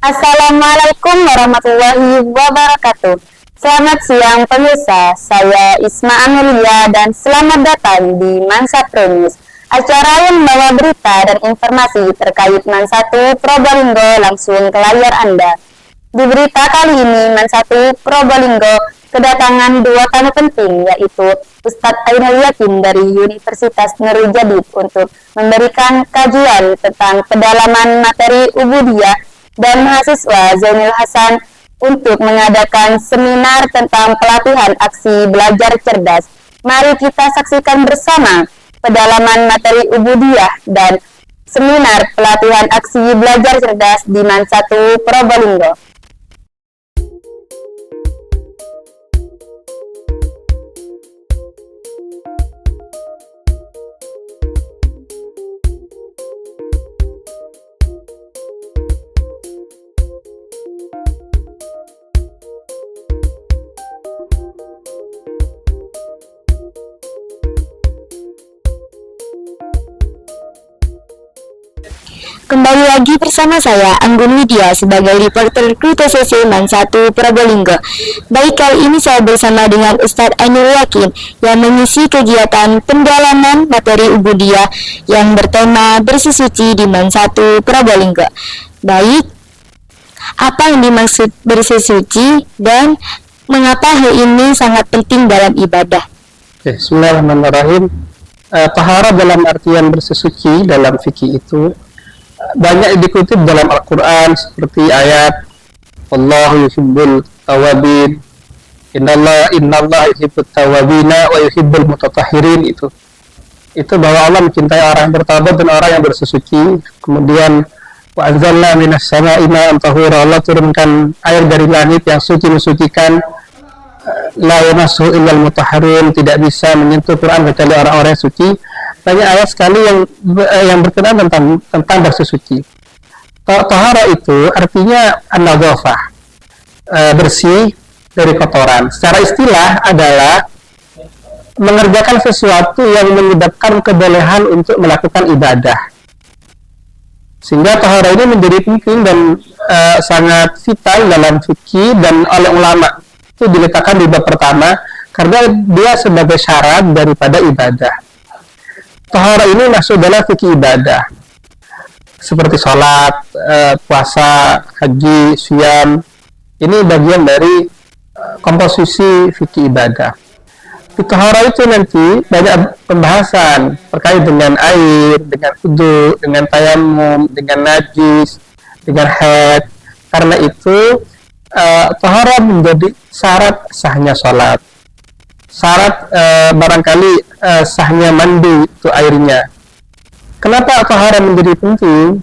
Assalamualaikum warahmatullahi wabarakatuh. Selamat siang pemirsa, saya Isma Amelia dan selamat datang di Mansa News, acara yang membawa berita dan informasi terkait Man 1 Probolinggo langsung ke layar Anda. Di berita kali ini, Man 1 Probolinggo kedatangan dua tamu penting, yaitu Ustadz Ainul Yakin dari Universitas Nurul Jadid untuk memberikan kajian tentang pendalaman materi ubudiyah dan mahasiswa Zainul Hasan untuk mengadakan seminar tentang pelatihan aksi belajar cerdas. Mari kita saksikan bersama pendalaman materi ubudiyah dan seminar pelatihan aksi belajar cerdas di Man 1 Probolinggo. Kembali lagi bersama saya, Anggun Widya, sebagai reporter kru TCC Man 1 Probolinggo. Baik, kali ini saya bersama dengan Ustadz Ainul Yakin yang mengisi kegiatan pendalaman materi ubudiyah yang bertema bersih suci di Man 1 Probolinggo. Baik, apa yang dimaksud bersih suci dan mengapa hal ini sangat penting dalam ibadah? Bismillahirrahmanirrahim. Taharah dalam artian bersih suci dalam fikih itu banyak dikutip dalam Al-Quran, seperti ayat Allahu yuhibbul tawabin, innallaha yuhibbut tawabina wa yuhibbul mutatahhirin. Itu bahwa Allah mencintai orang yang bertaubat dan orang yang bersih suci. Kemudian wa anzalna minas sama'i ma'an tahura, Allah turunkan air dari langit yang suci mensucikan. La yamassuhu illal mutahharun, tidak bisa menyentuh Quran kecuali orang-orang yang suci. Banyak ayat sekali yang berkenaan tentang bersih suci. Tahara itu artinya an-nadhafah, bersih dari kotoran. Secara istilah adalah mengerjakan sesuatu yang menyebabkan kebolehan untuk melakukan ibadah. Sehingga tahara ini menjadi penting dan sangat vital dalam fikih, dan oleh ulama itu diletakkan di bab pertama karena dia sebagai syarat daripada ibadah. Tahara ini masuk dalam fikih ibadah seperti sholat, puasa, haji, syam. Ini bagian dari komposisi fikih ibadah. Di tahara itu nanti banyak pembahasan terkait dengan air, dengan wudu, dengan tayamum, dengan najis, dengan haid. Karena itu tahara menjadi syarat sahnya sholat, syarat barangkali sahnya mandi itu airnya. Kenapa tahara menjadi penting?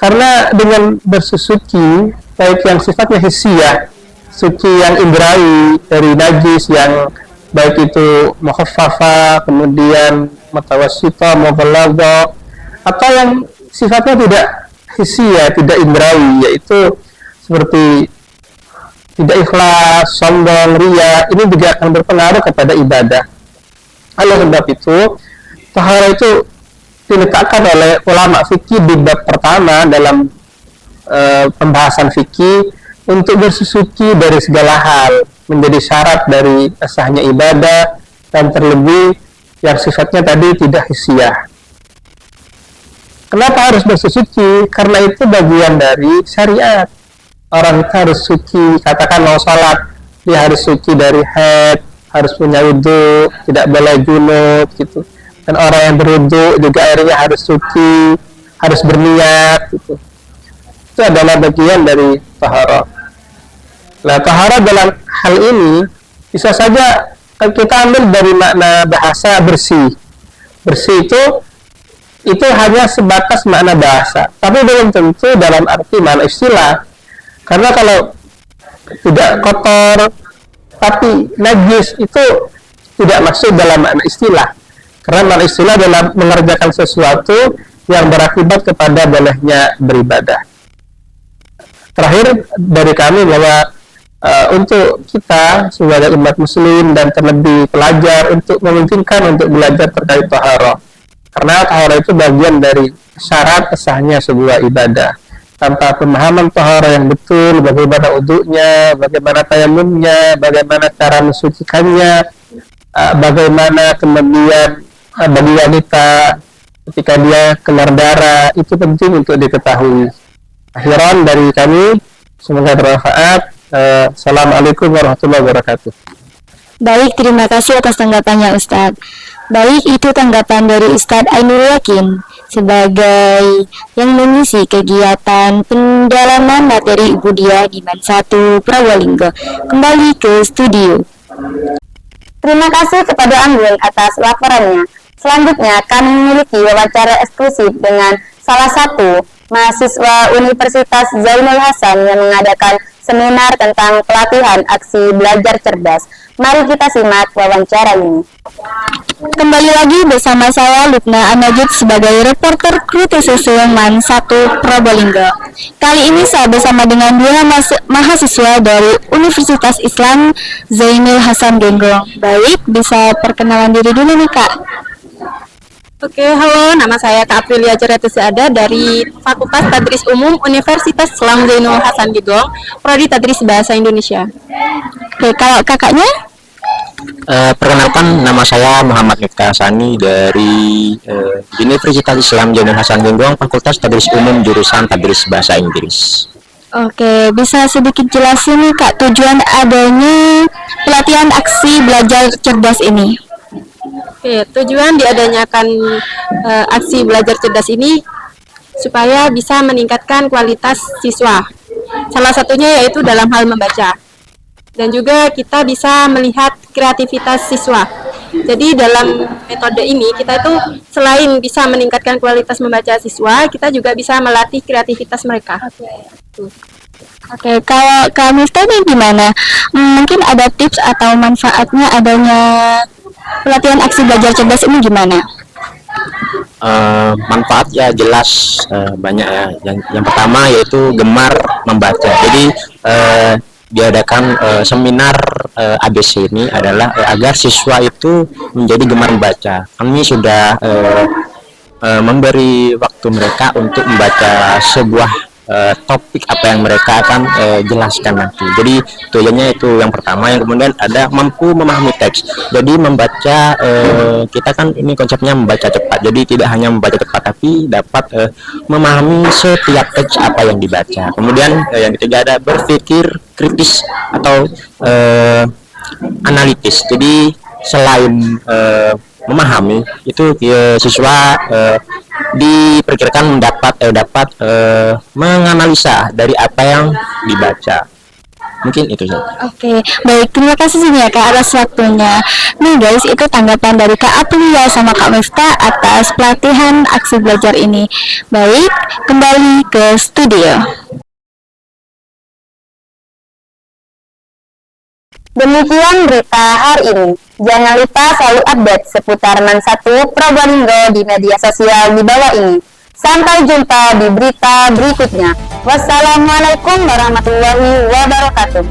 Karena dengan bersih suci, baik yang sifatnya hissiyah, suci yang indrawi dari najis yang baik itu mukhaffafa, kemudian mutawassita, mughalladha, atau yang sifatnya tidak hissiyah, tidak indrawi, yaitu seperti tidak ikhlas, sombong, riya, ini juga akan berpengaruh kepada ibadah. Oleh sebab itu, tahara itu diletakkan oleh ulama fikih di bab pertama dalam pembahasan fikih untuk bersih suci dari segala hal, menjadi syarat dari sahnya ibadah, dan terlebih yang sifatnya tadi tidak hissiyah. Kenapa harus bersih suci? Karena itu bagian dari syariat. Orang itu harus suci, katakan mau sholat, dia harus suci dari haid, harus punya wudu, tidak boleh junub gitu. Dan orang yang berwudu juga airnya harus suci, harus berniat gitu. Itu adalah bagian dari taharah. Nah, taharah dalam hal ini bisa saja kita ambil dari makna bahasa bersih. Bersih itu hanya sebatas makna bahasa, tapi belum tentu dalam arti makna istilah. Karena kalau tidak kotor tapi najis itu tidak masuk dalam makna istilah. Karena makna istilah adalah mengerjakan sesuatu yang berakibat kepada bolehnya beribadah. Terakhir dari kami bahwa untuk kita sebagai umat muslim dan terlebih pelajar untuk memungkinkan untuk belajar terkait taharah. Karena taharah itu bagian dari syarat sahnya sebuah ibadah. tanpa pemahaman tahara yang betul, bagaimana uduknya, bagaimana tayamumnya, bagaimana cara mensucikannya, bagaimana kemudian bagi wanita ketika dia keluar darah, itu penting untuk diketahui. Akhiran dari kami, semoga bermanfaat. Assalamualaikum warahmatullahi wabarakatuh. Baik, terima kasih atas tanggapannya Ustadz. Baik, itu tanggapan dari Ustadz Ainul Yakin sebagai yang mengisi kegiatan pendalaman materi Ibudiah di MAN 1 Probolinggo. Kembali ke studio. Terima kasih kepada Anggun atas laporannya. Selanjutnya kami memiliki wawancara eksklusif dengan salah satu mahasiswa Universitas Zainul Hasan yang mengadakan seminar tentang pelatihan aksi belajar cerdas. Mari kita simak wawancara ini. Kembali lagi bersama saya Lukna Anajid sebagai reporter kru TCC MAN 1 Probolinggo. Kali ini saya bersama dengan dua mahasiswa dari Universitas Islam Zainul Hasan Genggong. Baik, bisa perkenalan diri dulu nih Kak. Oke, halo, nama saya Kak Aprilia Ceretus Ada dari Fakultas Tadris Umum Universitas Islam Zainul Hasan Genggong, Prodi Tadris Bahasa Indonesia. Oke, kalau kakaknya? Perkenalkan, nama saya Muhammad Miftah Sani dari Universitas Islam Zainul Hasan Genggong, Fakultas Tadris Umum jurusan Tadris Bahasa Inggris. Oke, bisa sedikit jelasin nih Kak tujuan adanya pelatihan aksi belajar cerdas ini? Oke, tujuan diadakan aksi belajar cerdas ini supaya bisa meningkatkan kualitas siswa. Salah satunya yaitu dalam hal membaca. Dan juga kita bisa melihat kreativitas siswa. Jadi dalam metode ini kita itu selain bisa meningkatkan kualitas membaca siswa, kita juga bisa melatih kreativitas mereka. Oke, kalau Kak Miftah nih gimana? Mungkin ada tips atau manfaatnya adanya pelatihan aksi belajar cerdas ini gimana? Manfaat ya jelas banyak ya. Yang pertama yaitu gemar membaca. Jadi diadakan seminar ABC ini adalah agar siswa itu menjadi gemar membaca. Kami sudah memberi waktu mereka untuk membaca sebuah topik apa yang mereka akan jelaskan nanti. Jadi tujuannya itu yang pertama. Yang kemudian ada mampu memahami teks. Jadi membaca, kita kan ini konsepnya membaca cepat. Jadi tidak hanya membaca cepat tapi dapat memahami setiap teks apa yang dibaca. Kemudian yang ketiga ada berpikir kritis atau analitis. Jadi selain memahami itu siswa diperkirakan dapat menganalisa dari apa yang dibaca. Mungkin itu saja. Oke, baik, terima kasih ya Kak atas waktunya. Nih guys, itu tanggapan dari Kak Aprilia sama Kak Miftah atas pelatihan aksi belajar ini. Baik, kembali ke studio. Demikian berita hari ini. Jangan lupa selalu update seputar MAN 1 Probolinggo di media sosial di bawah ini. Sampai jumpa di berita berikutnya. Wassalamualaikum warahmatullahi wabarakatuh.